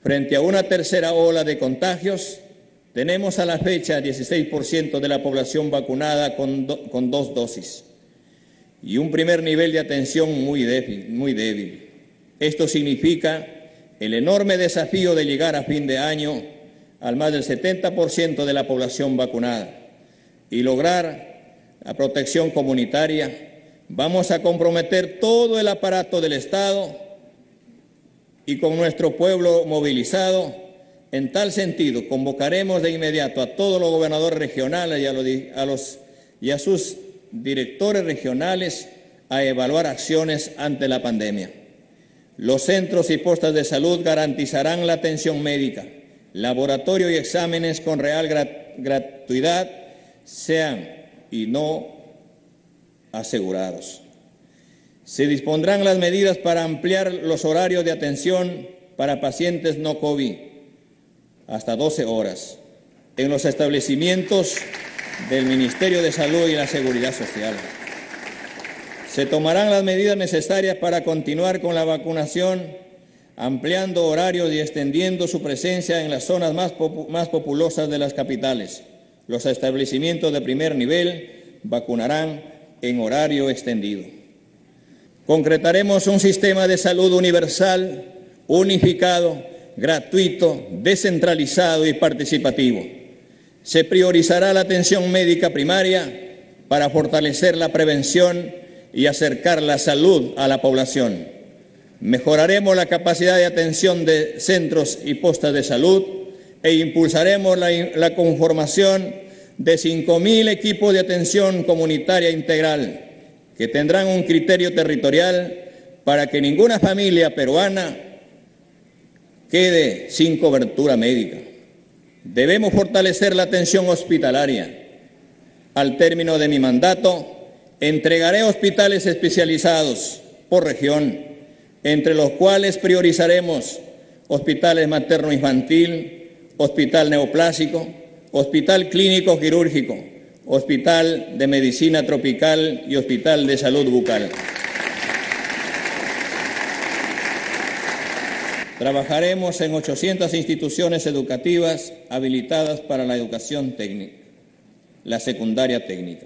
Frente a una tercera ola de contagios, tenemos a la fecha 16% de la población vacunada con 2 dosis y un primer nivel de atención muy débil. Esto significa el enorme desafío de llegar a fin de año al más del 70% de la población vacunada y lograr la protección comunitaria. Vamos a comprometer todo el aparato del Estado y con nuestro pueblo movilizado. En tal sentido, convocaremos de inmediato a todos los gobernadores regionales y a sus directores regionales a evaluar acciones ante la pandemia. Los centros y postas de salud garantizarán la atención médica, laboratorio y exámenes con real gratuidad, sean y no asegurados. Se dispondrán las medidas para ampliar los horarios de atención para pacientes no COVID hasta 12 horas en los establecimientos del Ministerio de Salud y la Seguridad Social. Se tomarán las medidas necesarias para continuar con la vacunación, ampliando horarios y extendiendo su presencia en las zonas más populosas de las capitales. Los establecimientos de primer nivel vacunarán en horario extendido. Concretaremos un sistema de salud universal, unificado, gratuito, descentralizado y participativo. Se priorizará la atención médica primaria para fortalecer la prevención y acercar la salud a la población. Mejoraremos la capacidad de atención de centros y postas de salud e impulsaremos la conformación de 5.000 equipos de atención comunitaria integral que tendrán un criterio territorial para que ninguna familia peruana quede sin cobertura médica. Debemos fortalecer la atención hospitalaria. Al término de mi mandato, entregaré hospitales especializados por región, entre los cuales priorizaremos hospitales materno-infantil, hospital neoplásico, hospital clínico quirúrgico, hospital de medicina tropical y hospital de salud bucal. Trabajaremos en 800 instituciones educativas habilitadas para la educación técnica, la secundaria técnica.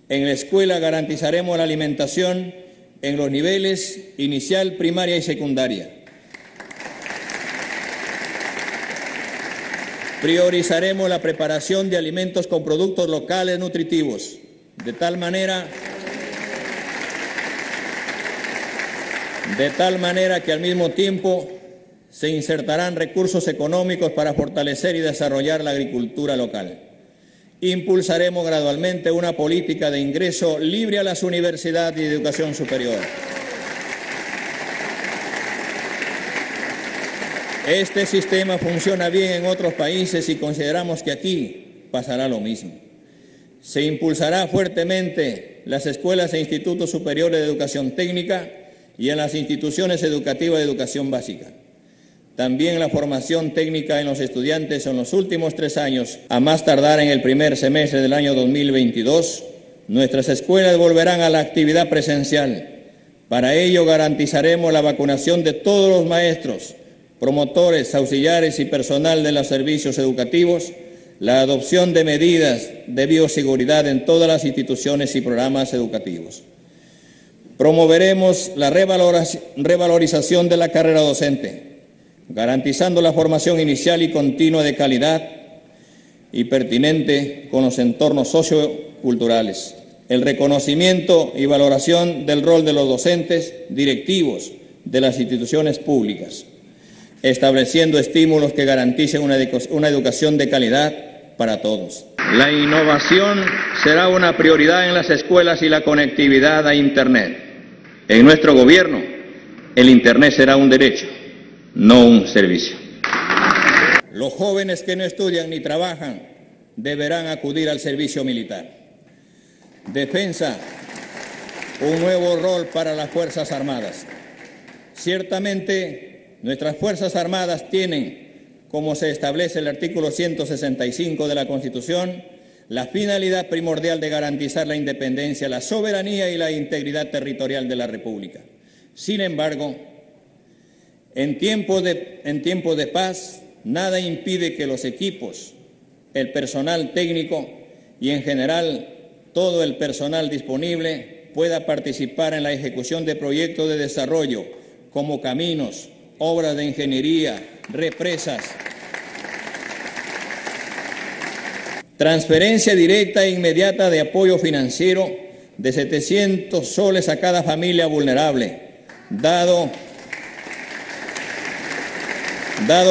En la escuela garantizaremos la alimentación en los niveles inicial, primaria y secundaria. Priorizaremos la preparación de alimentos con productos locales nutritivos, de tal manera que al mismo tiempo se insertarán recursos económicos para fortalecer y desarrollar la agricultura local. Impulsaremos gradualmente una política de ingreso libre a las universidades y de educación superior. Este sistema funciona bien en otros países y consideramos que aquí pasará lo mismo. Se impulsará fuertemente las escuelas e institutos superiores de educación técnica y en las instituciones educativas de educación básica. También la formación técnica en los estudiantes en los últimos 3 años, a más tardar en el primer semestre del año 2022, nuestras escuelas volverán a la actividad presencial. Para ello garantizaremos la vacunación de todos los maestros, promotores, auxiliares y personal de los servicios educativos, la adopción de medidas de bioseguridad en todas las instituciones y programas educativos. Promoveremos la revalorización de la carrera docente, garantizando la formación inicial y continua de calidad y pertinente con los entornos socioculturales, el reconocimiento y valoración del rol de los docentes directivos de las instituciones públicas, estableciendo estímulos que garanticen una educación de calidad para todos. La innovación será una prioridad en las escuelas y la conectividad a Internet. En nuestro gobierno, el Internet será un derecho, no un servicio. Los jóvenes que no estudian ni trabajan deberán acudir al servicio militar. Defensa, un nuevo rol para las Fuerzas Armadas. Ciertamente, nuestras Fuerzas Armadas tienen, como se establece el artículo 165 de la Constitución, la finalidad primordial de garantizar la independencia, la soberanía y la integridad territorial de la República. Sin embargo, En tiempos de paz, nada impide que los equipos, el personal técnico y en general todo el personal disponible pueda participar en la ejecución de proyectos de desarrollo como caminos, obras de ingeniería, represas. Transferencia directa e inmediata de apoyo financiero de 700 soles a cada familia vulnerable, dado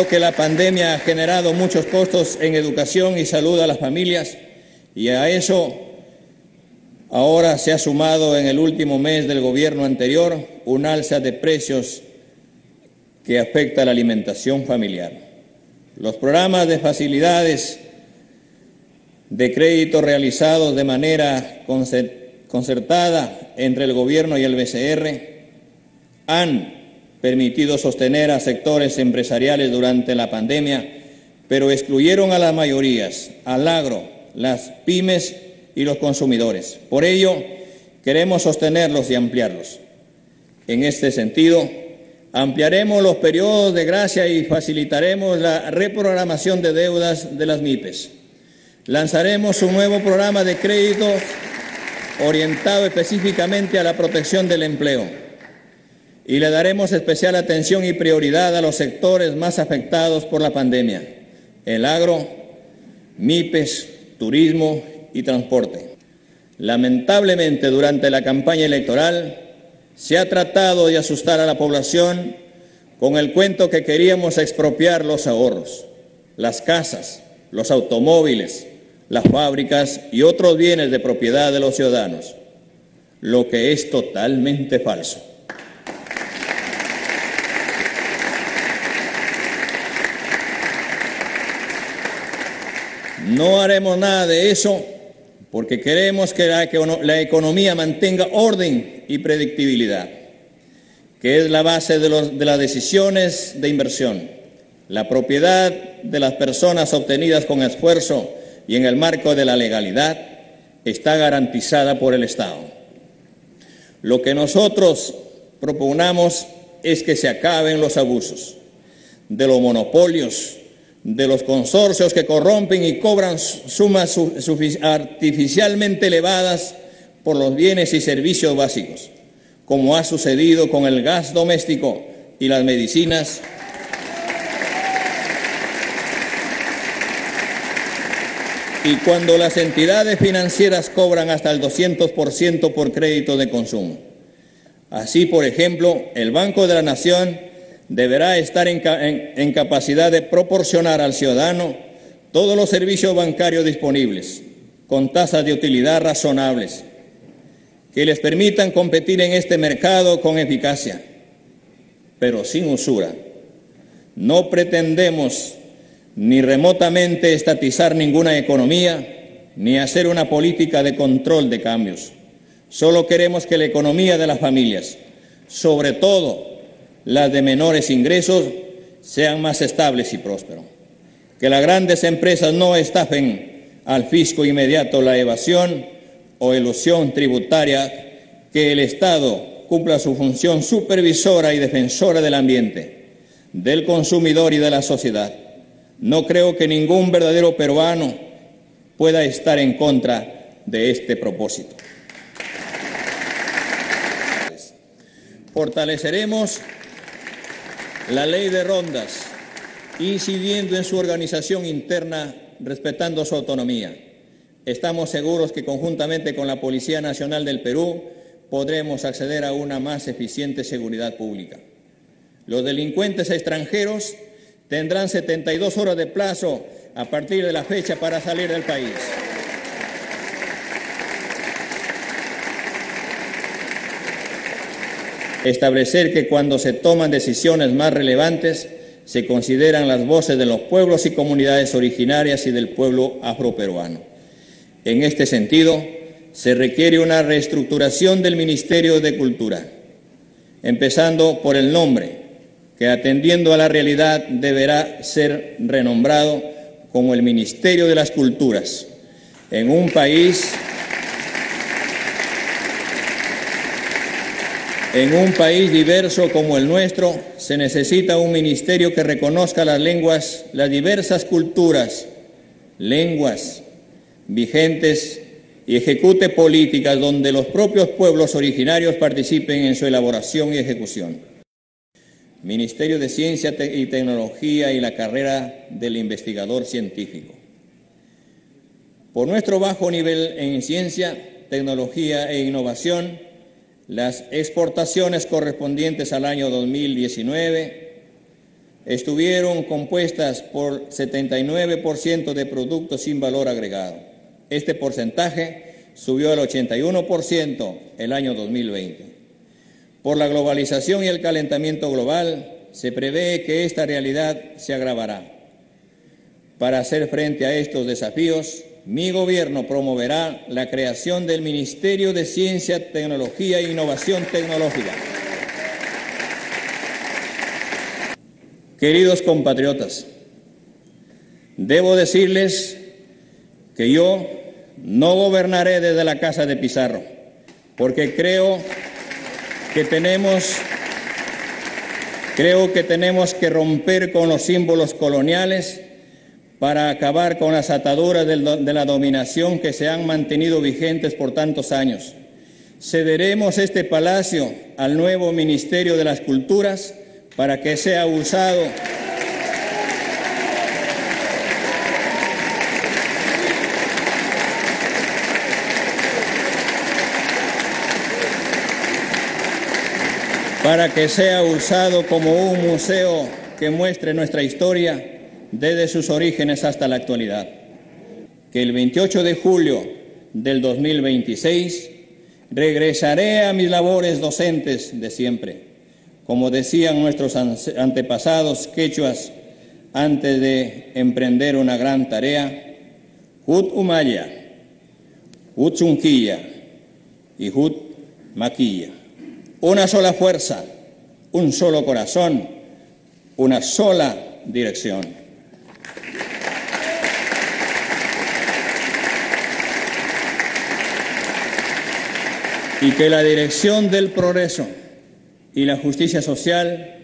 que la pandemia ha generado muchos costos en educación y salud a las familias, y a eso ahora se ha sumado en el último mes del gobierno anterior un alza de precios que afecta a la alimentación familiar. Los programas de facilidades de crédito realizados de manera concertada entre el gobierno y el BCR han permitido sostener a sectores empresariales durante la pandemia, pero excluyeron a las mayorías, al agro, las pymes y los consumidores. Por ello, queremos sostenerlos y ampliarlos. En este sentido, ampliaremos los periodos de gracia y facilitaremos la reprogramación de deudas de las MIPES. Lanzaremos un nuevo programa de crédito orientado específicamente a la protección del empleo y le daremos especial atención y prioridad a los sectores más afectados por la pandemia: el agro, MIPES, turismo y transporte. Lamentablemente, durante la campaña electoral se ha tratado de asustar a la población con el cuento que queríamos expropiar los ahorros, las casas, los automóviles, las fábricas y otros bienes de propiedad de los ciudadanos, lo que es totalmente falso. No haremos nada de eso porque queremos que la economía mantenga orden y predictibilidad, que es la base de las decisiones de inversión. La propiedad de las personas obtenidas con esfuerzo y en el marco de la legalidad está garantizada por el Estado. Lo que nosotros propugnamos es que se acaben los abusos de los monopolios, de los consorcios que corrompen y cobran sumas artificialmente elevadas por los bienes y servicios básicos, como ha sucedido con el gas doméstico y las medicinas, y cuando las entidades financieras cobran hasta el 200% por crédito de consumo. Así, por ejemplo, el Banco de la Nación deberá estar en capacidad de proporcionar al ciudadano todos los servicios bancarios disponibles, con tasas de utilidad razonables, que les permitan competir en este mercado con eficacia, pero sin usura. No pretendemos ni remotamente estatizar ninguna economía, ni hacer una política de control de cambios. Solo queremos que la economía de las familias, sobre todo las de menores ingresos, sean más estables y prósperos. Que las grandes empresas no estafen al fisco inmediato la evasión o elusión tributaria, que el Estado cumpla su función supervisora y defensora del ambiente, del consumidor y de la sociedad. No creo que ningún verdadero peruano pueda estar en contra de este propósito. Fortaleceremos la ley de rondas, incidiendo en su organización interna, respetando su autonomía. Estamos seguros que conjuntamente con la Policía Nacional del Perú podremos acceder a una más eficiente seguridad pública. Los delincuentes extranjeros tendrán 72 horas de plazo a partir de la fecha para salir del país. Establecer que cuando se toman decisiones más relevantes se consideran las voces de los pueblos y comunidades originarias y del pueblo afroperuano. En este sentido, se requiere una reestructuración del Ministerio de Cultura, empezando por el nombre, que atendiendo a la realidad deberá ser renombrado como el Ministerio de las Culturas, en un país En un país diverso como el nuestro, se necesita un ministerio que reconozca las lenguas, las diversas culturas, lenguas vigentes y ejecute políticas donde los propios pueblos originarios participen en su elaboración y ejecución. Ministerio de Ciencia y Tecnología y la carrera del investigador científico. Por nuestro bajo nivel en ciencia, tecnología e innovación, las exportaciones correspondientes al año 2019 estuvieron compuestas por 79% de productos sin valor agregado. Este porcentaje subió al 81% el año 2020. Por la globalización y el calentamiento global, se prevé que esta realidad se agravará. Para hacer frente a estos desafíos, mi gobierno promoverá la creación del Ministerio de Ciencia, Tecnología e Innovación Tecnológica. Queridos compatriotas, debo decirles que yo no gobernaré desde la casa de Pizarro, porque creo que tenemos que romper con los símbolos coloniales para acabar con las ataduras de la dominación que se han mantenido vigentes por tantos años. Cederemos este palacio al nuevo Ministerio de las Culturas para que sea usado como un museo que muestre nuestra historia desde sus orígenes hasta la actualidad. Que el 28 de julio del 2026 regresaré a mis labores docentes de siempre. Como decían nuestros antepasados quechuas antes de emprender una gran tarea, Hut Umaya, Hut Chunquilla y Hut Maquilla. Una sola fuerza, un solo corazón, una sola dirección. Y que la dirección del progreso y la justicia social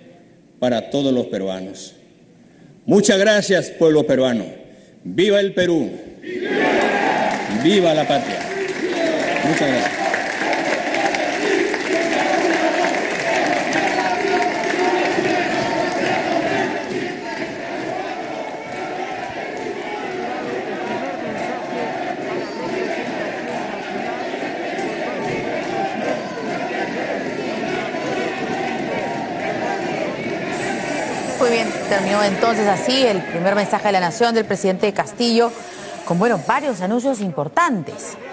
para todos los peruanos. Muchas gracias, pueblo peruano. ¡Viva el Perú! ¡Viva la patria! Muchas gracias. Muy bien, terminó entonces así el primer mensaje de la Nación del presidente Castillo con, varios anuncios importantes.